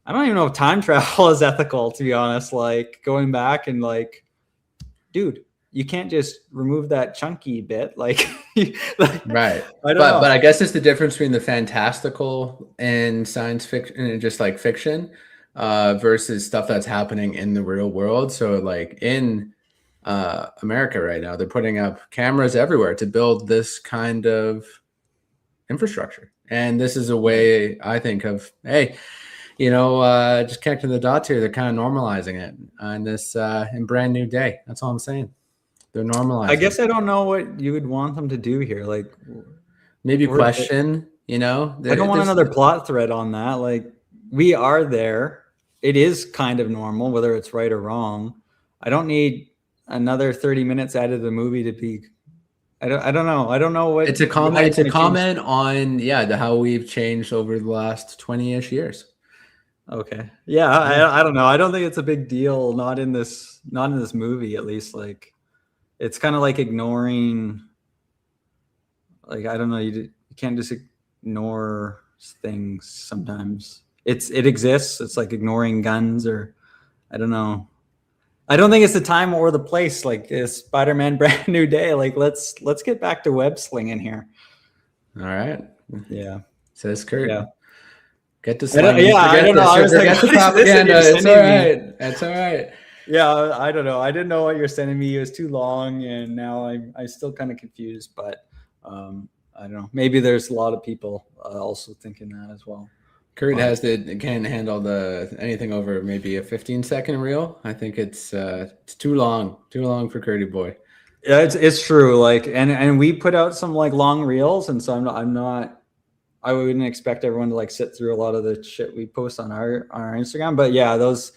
I don't even know if time travel is ethical, to be honest. Like going back and like, dude, you can't just remove that chunky bit. Like, right. I don't know. But I guess it's the difference between the fantastical and science fiction and just like fiction versus stuff that's happening in the real world. So like in America right now, they're putting up cameras everywhere to build this kind of infrastructure. And this is a way, I think, of, hey, just connecting the dots here. They're kind of normalizing it on this in brand new day. That's all I'm saying. They're normalizing. I guess I don't know what you would want them to do here. Like maybe question, I don't want another plot thread on that. Like we are there. It is kind of normal, whether it's right or wrong. I don't need another 30 minutes out of the movie to be. I don't know. I don't know what. It's a comment. It's a comment on how we've changed over the last 20-ish years. Okay. Yeah, I don't know. I don't think it's a big deal. Not in this movie, at least. Like, it's kind of like ignoring. Like, I don't know. You can't just ignore things sometimes. It exists. It's like ignoring guns, or I don't know. I don't think it's the time or the place. Like Spider-Man Brand New Day. Like let's get back to web slinging here. All right. Yeah. Says Kurt. Yeah. Get to slinging. I don't know. I was like, propaganda. It's all right. That's all right. Yeah, I don't know. I didn't know what you're sending me. It was too long, and now I'm still kind of confused. But I don't know. Maybe there's a lot of people also thinking that as well. Kurt can't handle anything over maybe a 15-second reel. I think it's too long for Curdy boy. Yeah, it's true. Like, and we put out some like long reels, and so I wouldn't expect everyone to like sit through a lot of the shit we post on our Instagram. But yeah, those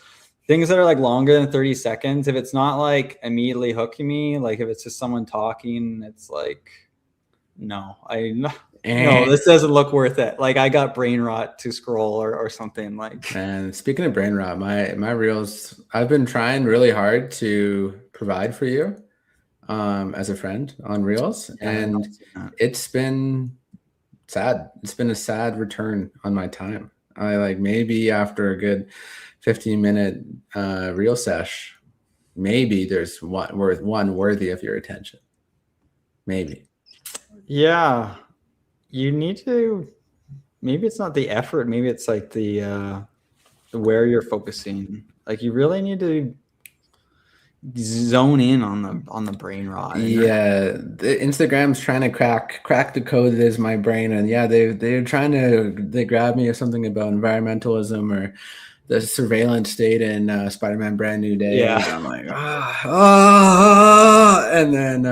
things that are like longer than 30 seconds, if it's not like immediately hooking me, like if it's just someone talking, it's like, no, this doesn't look worth it. Like I got brain rot to scroll or something like. And speaking of brain rot, my reels, I've been trying really hard to provide for you as a friend on reels, and it's been sad. It's been a sad return on my time. I like maybe after a good 15-minute reel sesh, maybe there's one worthy of your attention. Maybe. Yeah, you need to. Maybe it's not the effort. Maybe it's like the where you're focusing. Like you really need to zone in on the brain rot. Yeah, the Instagram's trying to crack the code that is my brain, and yeah, they're trying to grab me or something about environmentalism or the surveillance state in Spider-Man Brand New Day. Yeah. And I'm like, and then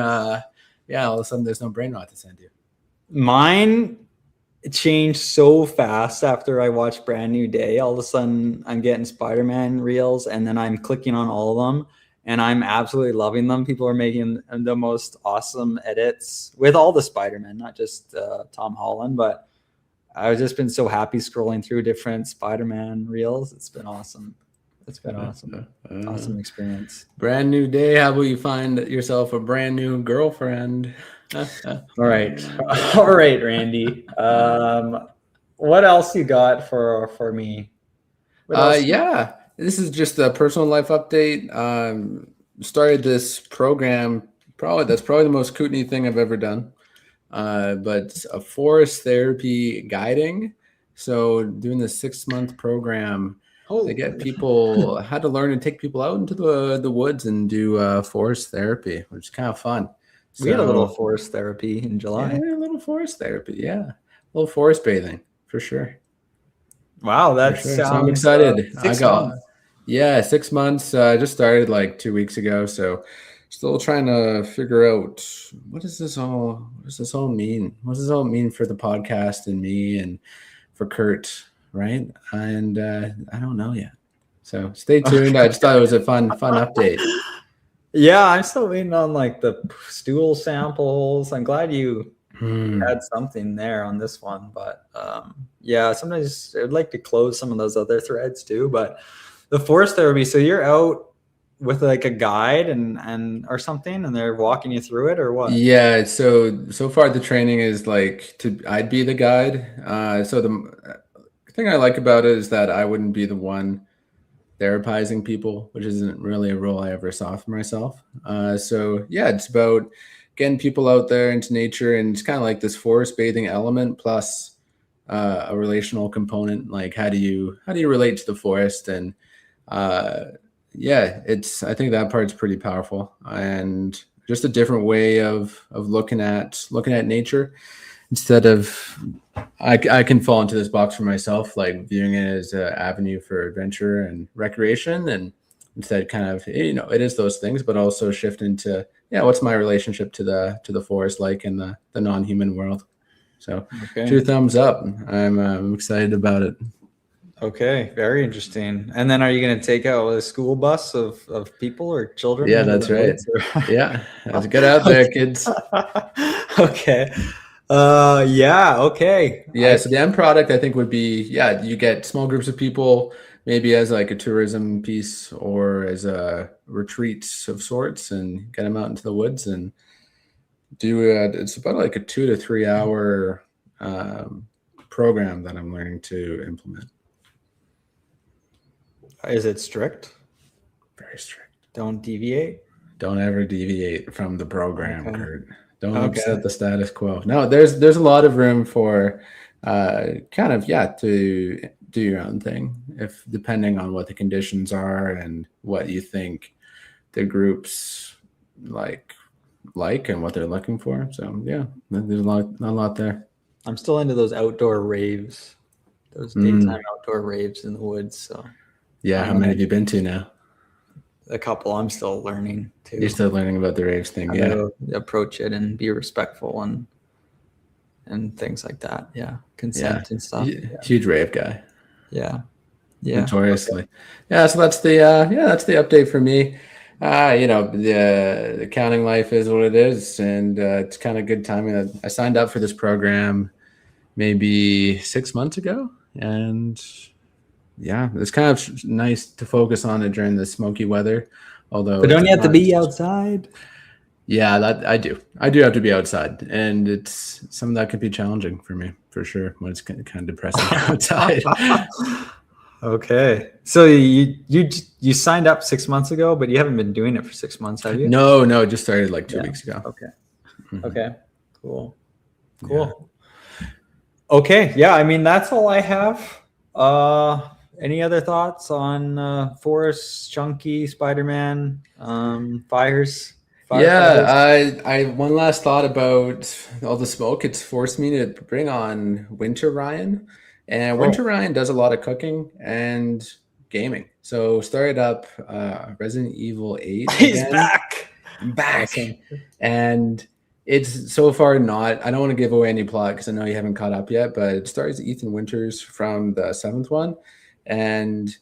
yeah, all of a sudden there's no brain rot to send you. Mine changed so fast after I watched Brand New Day. All of a sudden, I'm getting Spider-Man reels, and then I'm clicking on all of them, and I'm absolutely loving them. People are making the most awesome edits with all the Spider-Man, not just Tom Holland, but I've just been so happy scrolling through different Spider-Man reels. It's been awesome. It's been awesome. Awesome experience. Brand New Day. How about you find yourself a brand new girlfriend? All right. All right, Randy. What else you got for me? Yeah, this is just a personal life update. Started this program. That's probably the most Kootenai thing I've ever done. But a forest therapy guiding. So doing the 6-month program to get people how to learn and take people out into the woods and do forest therapy, which is kind of fun. We had a little forest therapy in July. Yeah, a little forest therapy. Yeah, a little forest bathing for sure. Wow, that's So I'm excited. 6 months. 6 months. I just started like 2 weeks ago, so still trying to figure out what does this all mean? What does this all mean for the podcast and me and for Kurt, right? And I don't know yet. So stay tuned. I just thought it was a fun update. Yeah, I'm still waiting on like the stool samples. I'm glad you had something there on this one, but yeah, sometimes I'd like to close some of those other threads too. But the forest therapy, so you're out with like a guide and or something, and they're walking you through it, or what? Yeah, so far the training is like I'd be the guide. So the thing I like about it is that I wouldn't be the one therapizing people, which isn't really a role I ever saw for myself. So yeah, it's about getting people out there into nature, and it's kind of like this forest bathing element plus a relational component. Like how do you relate to the forest? And yeah, I think that part's pretty powerful, and just a different way of looking at nature. Instead of, I can fall into this box for myself, like viewing it as an avenue for adventure and recreation, and instead kind of, it is those things, but also shift into, what's my relationship to the forest like in the non-human world. So 2 thumbs up. I'm excited about it. Okay, very interesting. And then are you going to take out a school bus of people or children? Yeah, that's right. Yeah, let's get out there, kids. Okay. Yeah, okay. Yeah, so the end product I think would be, you get small groups of people, maybe as like a tourism piece or as a retreat of sorts, and get them out into the woods and do it's about like a 2 to 3 hour program that I'm learning to implement. Is it strict? Very strict. Don't deviate? Don't ever deviate from the program, Okay. Kurt. Don't upset the status quo. No, there's a lot of room for kind of to do your own thing, if depending on what the conditions are and what you think the groups like and what they're looking for. So yeah, there's a lot there. I'm still into those outdoor raves, those daytime outdoor raves in the woods. So yeah, how many have you been to now? A couple. I'm still learning too. You're still learning about the raves thing. How to approach it and be respectful and things like that. Yeah, consent and stuff. Huge rave guy. Yeah. Notoriously. Yeah, so that's the update for me. The accounting life is what it is, and it's kind of good timing. I signed up for this program maybe 6 months ago, and yeah, it's kind of nice to focus on it during the smoky weather. Although, but don't you have to be outside? Yeah, that I do. I do have to be outside, and it's something that could be challenging for me for sure when it's kind of depressing outside. Okay. So you signed up 6 months ago, but you haven't been doing it for 6 months, have you? No, it just started like 2 weeks ago. Okay. Okay. Cool. Okay. Yeah. I mean, that's all I have. Any other thoughts on Forrest, Chunky, Spider-Man, fires? Yeah, I one last thought about all the smoke. It's forced me to bring on Winter Ryan, and Winter Ryan does a lot of cooking and gaming. So started up Resident Evil 8. He's again. back. I'm back, and it's so far not. I don't want to give away any plot because I know you haven't caught up yet, but it stars Ethan Winters from the 7th one, and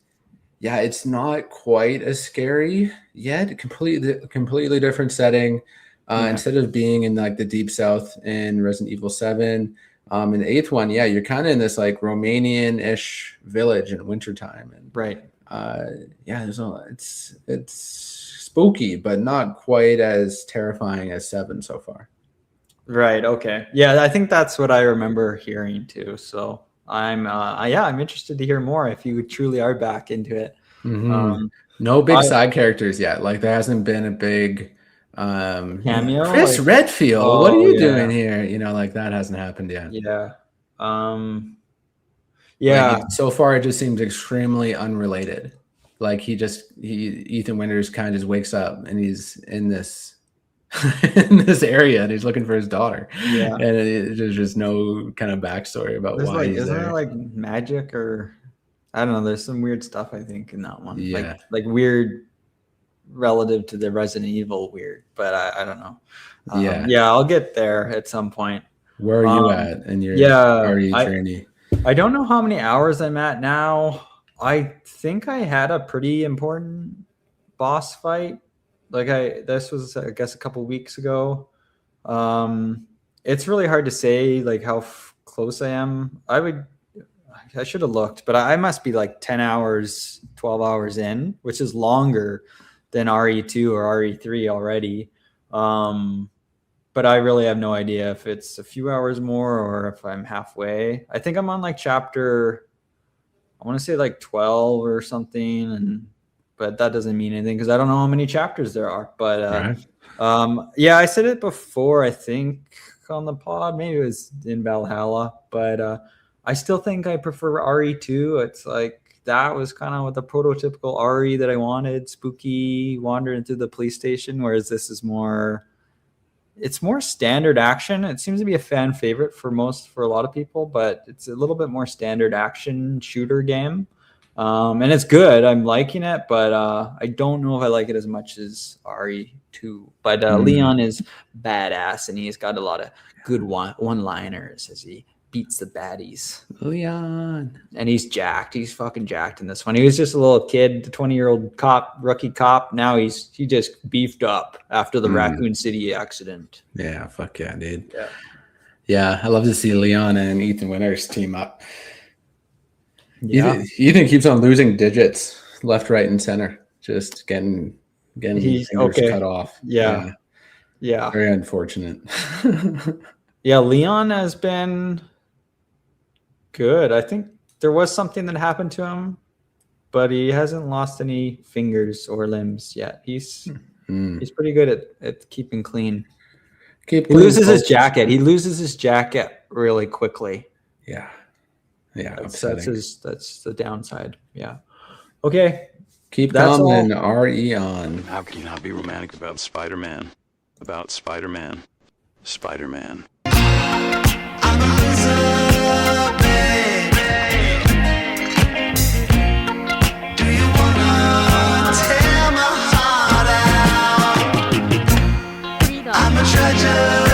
yeah, it's not quite as scary yet. Completely different setting. Instead of being in like the deep south in Resident Evil 7, in the 8th one, yeah, you're kind of in this like Romanian-ish village in wintertime. And Right. yeah, it's spooky, but not quite as terrifying as 7 so far. Right. Okay. Yeah, I think that's what I remember hearing too. So I'm interested to hear more if you truly are back into it. No big side characters yet. Like there hasn't been a big cameo. Chris Redfield, what are you doing here? You know, like that hasn't happened yet. Yeah. Like, so far it just seems extremely unrelated. Like Ethan Winters kind of just wakes up and he's in this in this area and he's looking for his daughter. Yeah. And there's just no kind of backstory about why he's isn't there. there like magic or I don't know, there's some weird stuff I think in that one. Yeah. Like weird relative to the Resident Evil weird, but I don't know. Yeah, I'll get there at some point. Where are you at in your RE journey? I don't know how many hours I'm at now. I think I had a pretty important boss fight. This was I guess a couple weeks ago. It's really hard to say like how close I am. I should have looked, but I must be like 10 hours, 12 hours in, which is longer than RE2 or RE3 already. But I really have no idea if it's a few hours more or if I'm halfway. I think I'm on like chapter, I want to say like 12 or something. But that doesn't mean anything because I don't know how many chapters there are. But yeah, I said it before, I think on the pod, maybe it was in Valhalla, but I still think I prefer RE2. It's like that was kind of the prototypical RE that I wanted, spooky, wandering through the police station, whereas this is more standard action. It seems to be a fan favorite for a lot of people, but it's a little bit more standard action shooter game. And it's good. I'm liking it, but I don't know if I like it as much as RE2. But Leon is badass, and he's got a lot of good one-liners as he beats the baddies. Leon. And he's jacked. He's fucking jacked in this one. He was just a little kid, the 20-year-old rookie cop. Now he just beefed up after the Raccoon City accident. Yeah, fuck yeah, dude. Yeah, I love to see Leon and Ethan Winters team up. Yeah. Ethan keeps on losing digits left, right, and center. Just getting fingers cut off. Yeah. Very unfortunate. Yeah, Leon has been good. I think there was something that happened to him, but he hasn't lost any fingers or limbs yet. He's pretty good at keeping clean. He loses his jacket. He loses his jacket really quickly. Yeah. Yeah. That's the downside. Yeah. Okay. Keep calm and RE on. How can you not be romantic about Spider-Man? About Spider-Man. Spider-Man. I'm a loser, baby. Do you wanna tear my heart out? I'm a treasure.